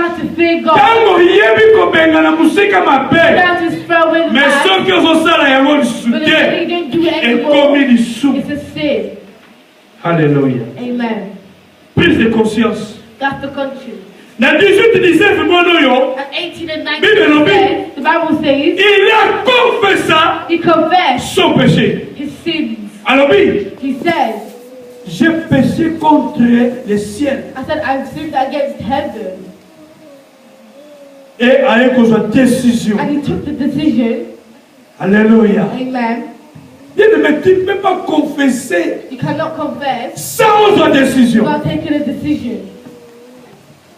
how to fear God. Tango yebi ko benga na musika mabe. You know how to throw in Mais that. sauf que zo sala yango But if lisute. you don't do it Et anymore, comme lisou. it's a sin. Alléluia. Amen. Prise de conscience. That's the conscience. Na 18-19 mono yo. At 18 and 19, Bible says, the Bible says, Il a confessé he confessed son péché. his sins. Alors oui, He said, j'ai péché contre le ciel. I said, I've sinned against heaven. Et avec une décision. And he took the decision. Alléluia. Amen. Il ne peut pas confesser You cannot confess sans une décision. without taking a decision.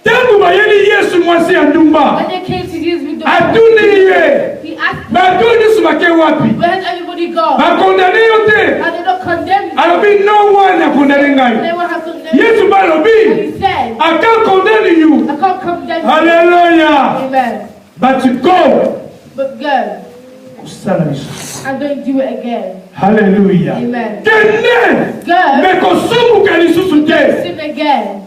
Tangu bayeli Yesu mwasi ya ndumba. When they came to use me, Atuni ye. he asked, Batuni sumake wapi. where has everybody gone? Bakondane yote. Are they not condemned? Alobi no one akondane They ngai. will have condemned. Yesu And balobi. he said, I can't condemn you. I can't condemn you. Hallelujah. Amen. But you go. But go Kusala lisu. and don't do it again. Hallelujah. Amen. Kende. Go Mekosumuka lisusu te. sin again.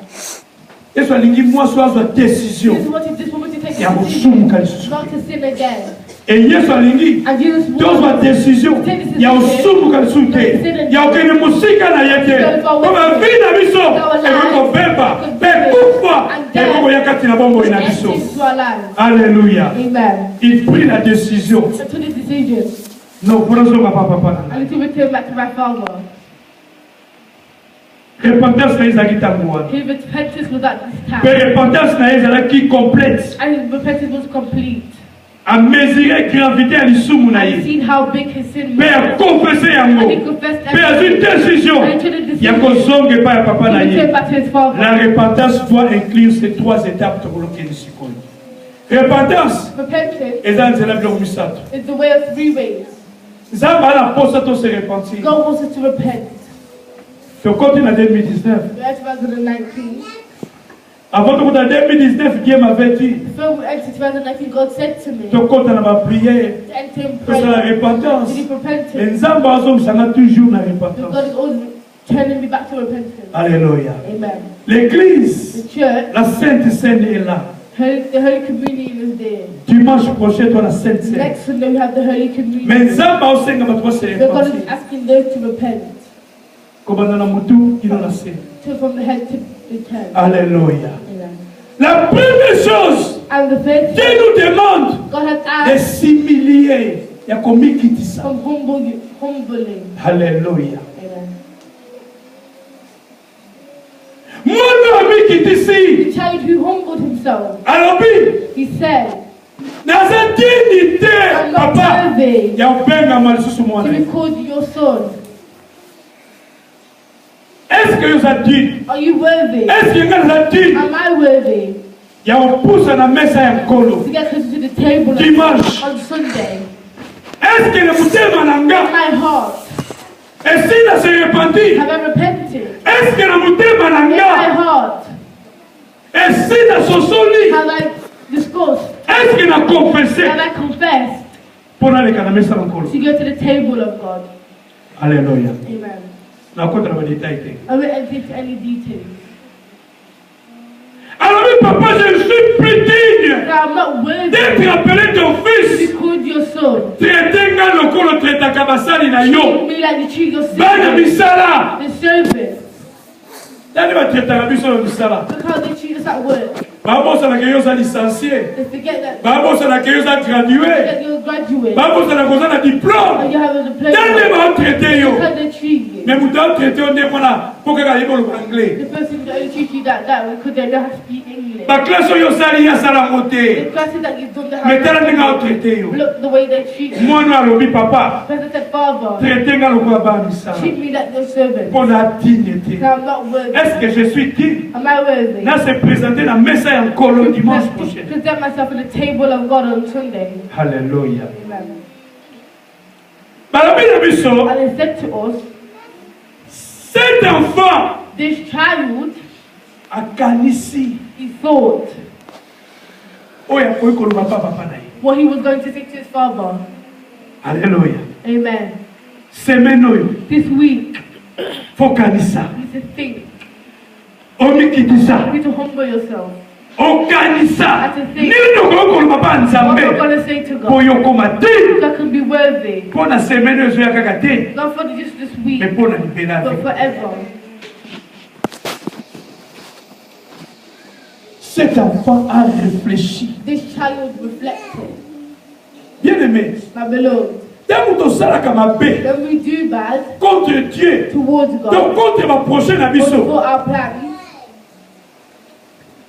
Yesu alingi mwasi wa décision. Jesus wanted this woman to take Ya a decision kusumuka lisusu. not to sin again. Et Yesu alingi. And Jesus Tozwa wanted décision ya usumuka lisusu te. Ya okende musika na yete. Koma vida biso. Eko bemba. Bekufa. Eko yakati na bombo ina biso. into our lives. Alléluia. Amen. Il prit la décision. I took the decision. Non, pour nous papa. I need to return back to my father. Repentance na ezaki tango. His repentance was at this Mais time. repentance na ezalaki complète. And his repentance was complete. A mesurer gravité à l'isumu na And ye. seen how big his sin Mais a was. confessé yango. And he confessed Mais a une everything. décision. And he took the Ya decision. kozonge pa ya papa na He ye. returned back to his father. La repentance doit inclure ces trois étapes de bloquer le sikoyo. Repentance Repentance eza nzela biloko misato. is the way of three ways. Nzambe anaposa to se repentir. God wants us to repent. Tokoti na 2019. We're at 2019. Avant de en 2019, Dieu m'avait dit, Before we entered 2019, God said to me, tokota na ma prière, to enter in c'est la prayer. repentance. To be repentant. Et Nzambe azomsanga toujours na Because repentance. God is always turning me back to repentance. Alléluia. Amen. L'église, The church, la Sainte Seine est là. the Holy Communion is there. Dimanche prochain, toi la Sainte Seine. Next Sunday we have the Holy Communion. Mais Nzambe aosenga bato se So God is repentir. asking those to repent. Kobanda na mutu kino na se. To from the head to the toe. Alléluia. Amen. La première chose, And the third Dieu thing, nous demande God has de asked s'humilier. Ya komikitisa. from humbling. Alléluia. Amen. Mwana amikitisi. The child who humbled himself, Alobi. he said, Naza dignité, I'm not papa. worthy Ya upenga malisusu to be mwana. called your son. Est-ce que vous êtes digne? Are you worthy? Est-ce que vous êtes digne? Am I worthy Ya upusa na mesa ya mkolo. to get closer to the table Dimanche. on Sunday? Est-ce que le mutema In nanga? my heart, Est-ce qu'il a se repenti? have I repented? Est-ce que le mutema In my nanga? heart, Est-ce qu'il a sosoli? have I discussed? Est-ce qu'il a confessé? Have I confessed Pour aller à la mesa ya mkolo. to go to the table of God? Alléluia. Amen. Na kota na détail te. I won't enter into any details. Alors oui, papa, je suis plus digne Now, I'm not worthy d'être appelé ton to fils. be called your son. Traiter nga lokolo traitaka basali na yo. Treat me like you treat your Bana servant. misala. The servant. Nani batretaka biso na misala? Look how they treat us at work. Babosanaka yo oza licencié. They forget that Babosanaka yo oza gradué. that you're a graduate Babosanaka oza na diplôme. and you have a diploma. Nani baotraite yo? Look how they treat you. Mais moto aotraite yo nde mwana mpo kaka ayebi oloba anglais. The person that only treats you that way because they don't have to speak English. Baklasse oyo osali ye asalango The te. classes that you've done, they Mais tala ndenge have aotraite yo. look the way they treat you. Mwana alobi papa. Because I said, Father, Traite nga lokola bana misala. treat me like your servant. Mpo na dignité. Now I'm not worthy. Est-ce que je suis digne? Am I worthy? Na se présenter na mesa ya nkolo dimanche prochain. Present myself at the table of God on Sunday. Alléluia. Amen. Balobi na biso, And they said to us, cet enfant this child, akanisi he thought oyo akoki koloba mpa papa na ye. what he was going to say to his father. Alléluia. Amen. Semaine oyo This week, fokanisa you need to think. omikitisa You need to humble yourself. okanisa nini okoloba pa What nzambe we're going to say to po God. yokoma te That can be worthy. mpo na semaine oyo ezoya kaka te Not for just this week, me mpo na libela but forever. cet enfant a réfléchi. This child reflected. Bien aimé, My beloved, ntango tosalaka mabe when we do bad contre Dieu, towards donc God, contre baprochain na or biso, for our plans,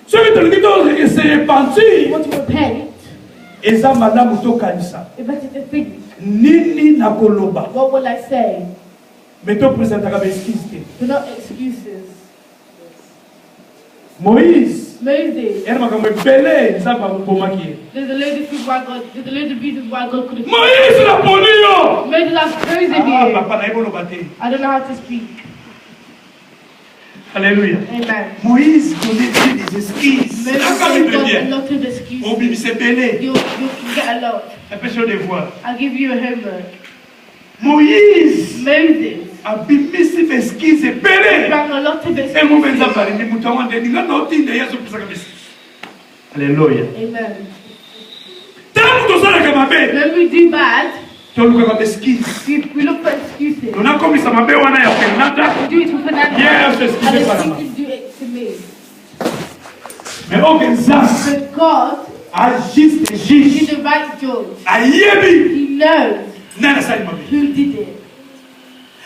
soki tolingi se repentir want to repent, eza malamu tokanisa it's better to think, nini na koloba what will I say? me topresentaka baeskise te. They're not excuses. Moïse Moses, yana makambo ebele nzambe abomaki ye. there's a load of reasons why God, there's a load of reasons why God could have. Moïse naponi yo. Moses, I've chosen you. Papa nayebi oloba te. I don't know how to speak. Alléluia. Amen. Moïse donnait Dieu des excuses. Moses C'est gave comme God a bien. lot of excuses. Obibise ebele. You can get a lot. Empêche de voir. I'll give you a homework. Moïse Moses abimisi baeskise ebele. brought a lot of Emo benza excuses. bali ni mutu wande ninga notinda yesu kusaka bisi. Alléluia. Amen. Tangu tosalaka mabe, When we do bad, tolukaka baeskise. we look for excuses. Tonakomisa mabe wana ya Fernanda. We do it to Fernando. Yes, And excuses then Fernanda. he can do it to me. Mais oke nzambe But God agiste is juge. the right judge. Ayebi He knows nani asali mabe. who did it.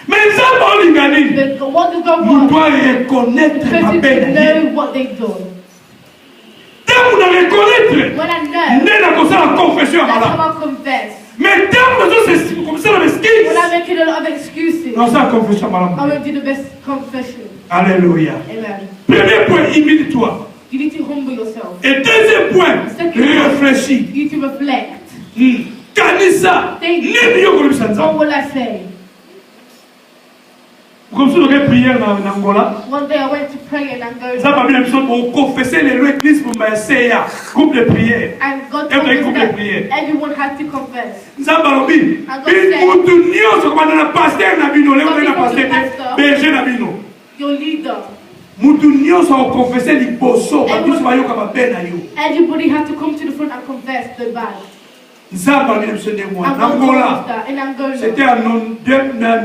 Mais nzambe olingani. But what does God Nous want? doit reconnaître The person mabe to na ye. know what they've done. Tangu na reconnaître When I know, nde na kosala confession ya that's malamu. how I confess. Mais tangu nazosala When I'm baeskise making a lot of excuses, nasala confession ya I malamu. won't do the best confession. Alléluia. Amen. Premier point, humilie-toi. You need to humble yourself. Et deuxième point, réfléchis. You need to reflect. Kanisa, nini yo kolobisa What nzambe. will I say? Comme si on prière na Angola. One day I went to pray in Angola, Nzambe abina biso pour confesser les lois église pour m'essayer groupe de prière. and God Et told puis, us groupe de that prière. everyone had to confess. Nzambe alobi, mutu nyonso komanda na pasteur na bino, leo na pasteur te, berger na bino. Your leader, Mutu nyonso akokonfesse liboso, batusi bayoka mabe na yo. everybody had to come to the front and confess the bad. Nzambe abina biso nde mwana. And Na God told us Angola, that in Angola, c'était en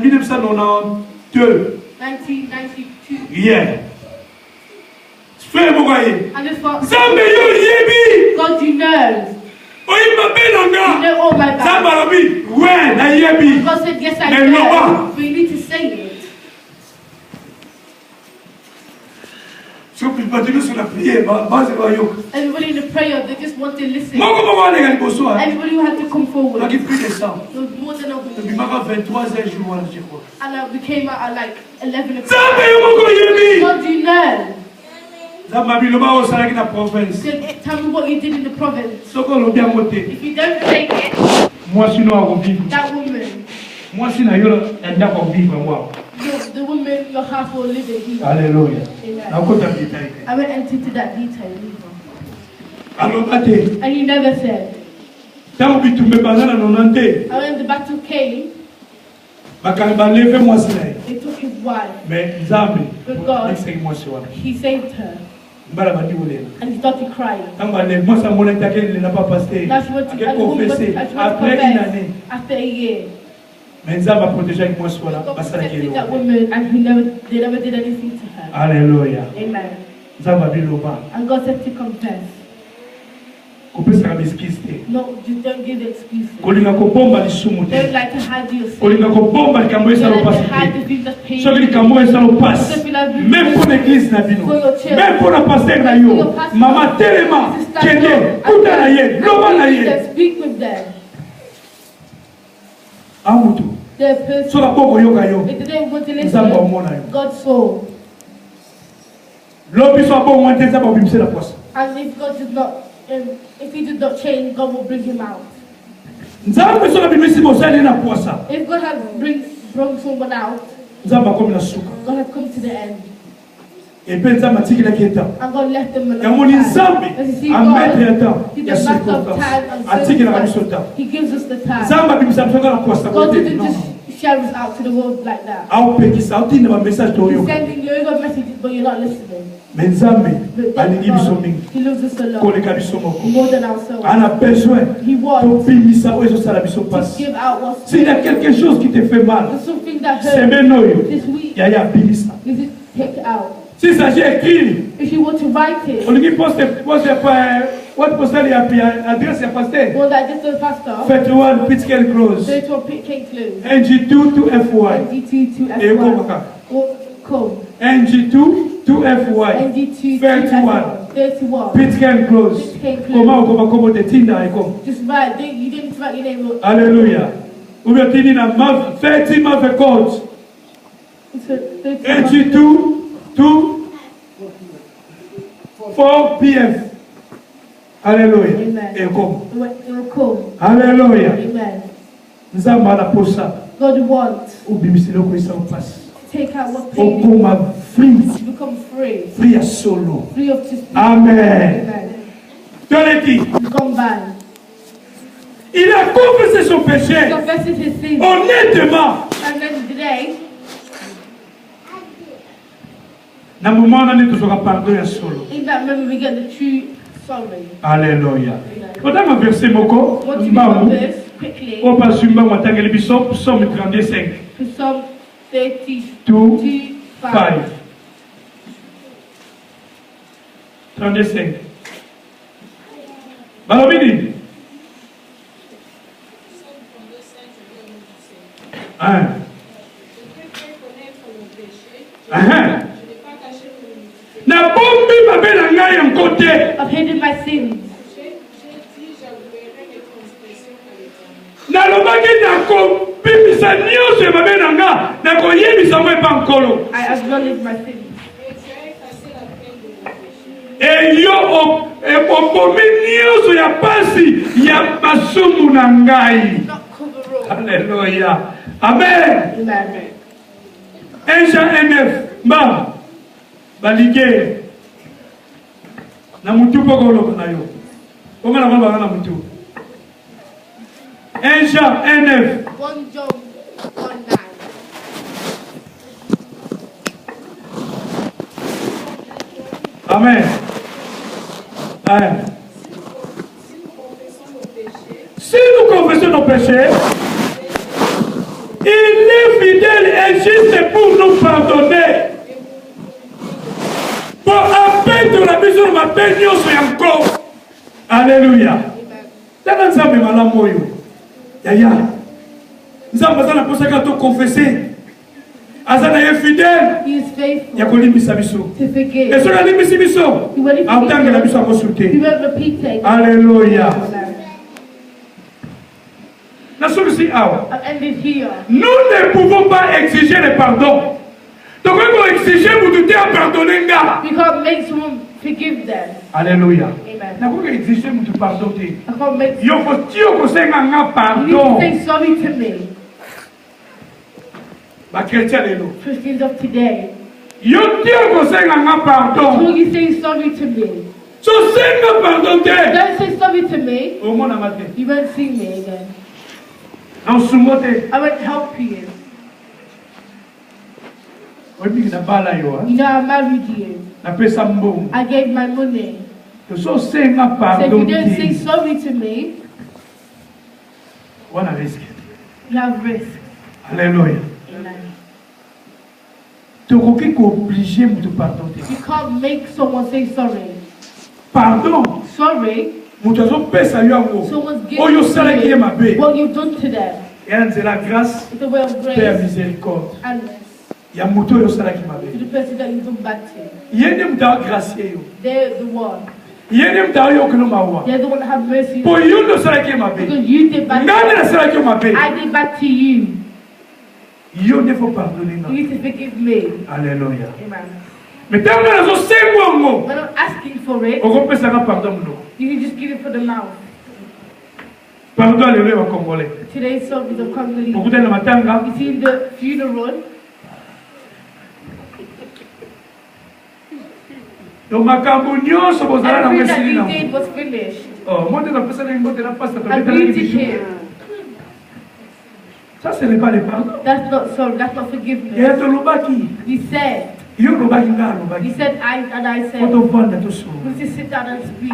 1992. 1992. Hier. Frère Mokaye. And this was Nzambe yo yebi. God, you know. Oyimba You benanga. know all my Nzambe bad. alobi, ouais, na yebi. God said, yes, I Mais know. Loba. But you need to say it. So batulu sur la prière, base bayoka. Everybody in the prayer, they just want to listen. Moko moko alega liboso. Everybody who had to come forward. On a plus de ça. There was more than a Depuis week. maka 23h je vois je crois. And we came out at like 11 o'clock. Nzambe yo moko yebi. God, you know. Nzambe biloba osalaki na province. So tell me what you did in the province. Soko lobi yango te. If you don't take it, Moi sino akovivre. that woman, Moi sina yo ndako vivre moi. the woman, your house will live in here. Alléluia. Amen. Nakota détail. I won't enter into that detail either. Aloba te. And he never said. Tango bitumbe bazana nonante. And when the battle came, Bakamba leve moi sina. they took his wife. Mais Nzambe. But God, Essaye moi sur. he saved her. Mbala bandi wole. And he started crying. Tango ale moi sa mona takeli n'a pas pasteur. Now she went to, Ake and the woman went confesser to, and she went to après une confess année. after a year. Mais Nzambe a protégé avec moi sur là. God Basala protected that kelo. woman and they never did anything to her. Alléluia. Amen. Nzambe biloba. And God said to confess. Kopesa biskis te. No, just don't give excuses. Kolinga kobomba lisumu te. Don't like to hide your sin. Kolinga kobomba likambo Don't esala like pasi to hide te. the things that pain Soki you. likambo esala pasi. Because if you love me, Même pour l'église na bino. for your church, Même pour la pasteur na for yo. your pastor, Mama telema. to stand Kende. up Kuta na ye. and Loba na speak with ye. them, speak with them. Amutu. Their person, Soka boko yoka yo. if they didn't want to Nzambe listen, omona yo. God saw. Lobi so bon wante nzambe obimse la poisse. And if God did not, if he did not change, God will bring him out. Nzambe soka bimisi bosali na poisse. If God had brought someone out, Nzambe akomi na suka. God had come to the end. Et puis Nzambe atikila keta. And God left them Ya moni alone. Nzambe As you see, a mettre God, ya temps. He's Ya the master of circonstance. time and Atikila biso circumstance. temps. He gives us the time. Nzambe abimisa biso na poisse God kote. didn't Non. just share us out to the world like that. He's sending you a message, but you're not listening. Mais Nzambe alingi biso mingi koleka biso moko ana besoin tobimisa oyo ezosala biso pasi. S'il y a quelque chose qui te fait mal semaine oyo yaya bimisa. S'il s'agit d'écrire, olingi poste what postal ya adresse ya pasteur. Faites one Pitcairn Close. NG2 2FY. Et NG2 2FY. 31 Pitcairn Close. Comment on va commander Tinda et comme. Just write. You didn't write your name. Alléluia. Ou bien Tinda na Mav 30 Mav code. NG2 2 4 PF. Alléluia. Et comme. Alléluia. Nzamba la posa. God wants. Ou bimisilo ko isa passe. Take out what pain. To become free. Free as solo. Free of just. Amen. Come by. Il a confessé son péché. Confessed his sin. Honnêtement. And then today. Na moment on est toujours à pardonner à solo. In that moment we get the true sorry. Alléluia. Pendant ma verset moko. Quickly. On passe sur ma tangeli biso Psaume 35. Psalm 32:5. 35. Balobini. Na bombi babé na ngai en côté. I've hidden my sins. Na lobaki na ko bimisa nyonso babé na nga na ko yebisa mo pa nkolo. I acknowledge my sins. Et yo opomi nyonso ya pasi ya masumu na ngai. Alléluia. Amen. Amen. 1 Jean 9. Ba. Balige. Na mutu poko loba na yo. Onga na baba na mutu. 1 Jean 9. 1 John 1:9. Amen. Amen. Si nous confessons nos péchés, il est fidèle et juste pour nous pardonner. Pour appeler de la maison de ma peine, encore. Alléluia. Dans Nzambe malamoyo. Yaya. Nzambe azana posaka to confesser. Azana est fidèle. He is faithful. Yakolimbisa biso. To forgive. Et cela limbisi biso. En tant que la biso a consulté. He won't repeat it. Alléluia. Amen. I've ended here. Nous ne pouvons pas exiger le pardon. Donc, on va exiger vous douter à pardonner. We can't make someone forgive them. Alléluia. Amen. Nous pouvons exiger vous pardonner. I can't make. Il faut dire pardon. You need to say sorry to me. Christians of today. You pardon. Will you say sorry to me? So say pardon. Don't say sorry to me. You won't see me again. I won't help you. You know I married you. I gave my money. So if you don't say sorry to me, you have risk. Alléluia. Amen. Tu obligé de pardonner. You can't make someone say sorry. Pardon. Sorry. Someone's given you what you've done to them. C'est la grâce, it's the way of grace, Père miséricorde. And Il y a muto yo sala ki to mabe. the person that you've done bad to. Yende mta gracier yo. They're the one. Yende mta yo kono mawa. They're the one that have mercy. Po yo no sala ki mabe. Because you did bad. Ngane na sala ki mabe. I did bad to you. Yo ne faut pardonner non. You need to forgive me. Alléluia. Amen. Mais tant que nous sommes we're not asking for it. On peut faire pardon non. You can just give it for the mouth. Pardon les au Congolais. Today's song is of Congolese. Beaucoup de matanga. You see the funeral. Everything that you did was finished. Oh, moi de la personne est morte de la passe. I greeted him. Ça, ce n'est pas le pardon. That's not sorry. That's not forgiveness. He said, he said, I said, would you sit down and speak?